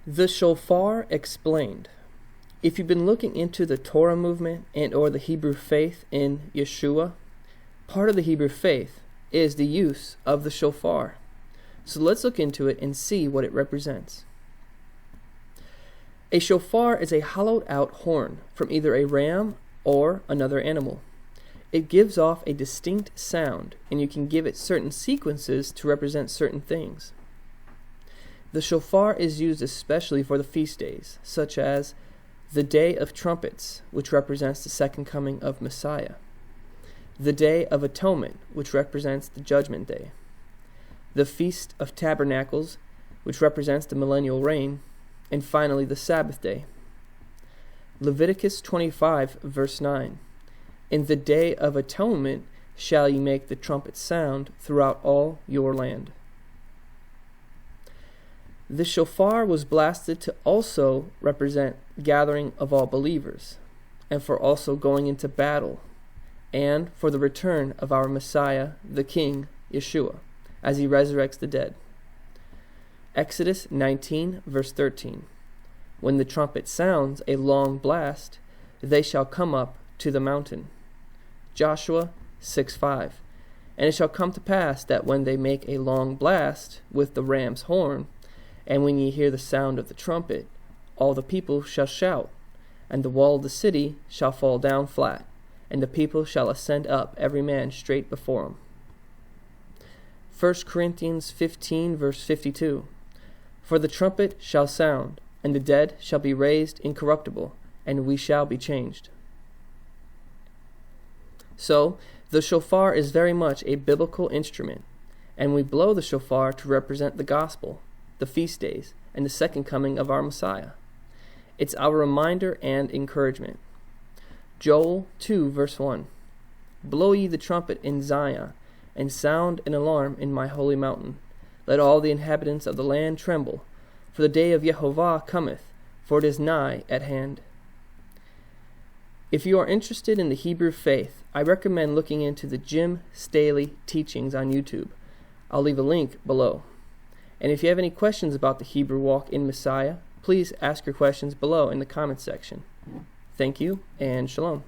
The Shofar Explained. If you've been looking into the Torah movement and or the Hebrew faith in Yeshua, part of the Hebrew faith is the use of the shofar. So let's look into it and see what it represents. A shofar is a hollowed out horn from either a ram or another animal. It gives off a distinct sound, and you can give it certain sequences to represent certain things. The shofar is used especially for the feast days, such as the Day of Trumpets, which represents the second coming of Messiah, the Day of Atonement, which represents the Judgment Day, the Feast of Tabernacles, which represents the millennial reign, and finally the Sabbath day. Leviticus 25, verse 9. In the Day of Atonement shall ye make the trumpet sound throughout all your land. The shofar was blasted to also represent gathering of all believers, and for also going into battle, and for the return of our Messiah, the King, Yeshua, as he resurrects the dead. Exodus 19, verse 13. When the trumpet sounds a long blast, they shall come up to the mountain. Joshua 6:5. And it shall come to pass that when they make a long blast with the ram's horn, and when ye hear the sound of the trumpet, all the people shall shout, and the wall of the city shall fall down flat, and the people shall ascend up every man straight before him. 1 Corinthians 15, verse 52. For the trumpet shall sound, and the dead shall be raised incorruptible, and we shall be changed. So, the shofar is very much a biblical instrument, and we blow the shofar to represent the gospel, the feast days, and the second coming of our Messiah. It's our reminder and encouragement. Joel 2, verse 1. Blow ye the trumpet in Zion, and sound an alarm in my holy mountain. Let all the inhabitants of the land tremble, for the day of Yehovah cometh, for it is nigh at hand. If you are interested in the Hebrew faith, I recommend looking into the Staley Teachings on YouTube. I'll leave a link below. And if you have any questions about the Hebrew walk in Messiah, please ask your questions below in the comments section. Thank you, and shalom.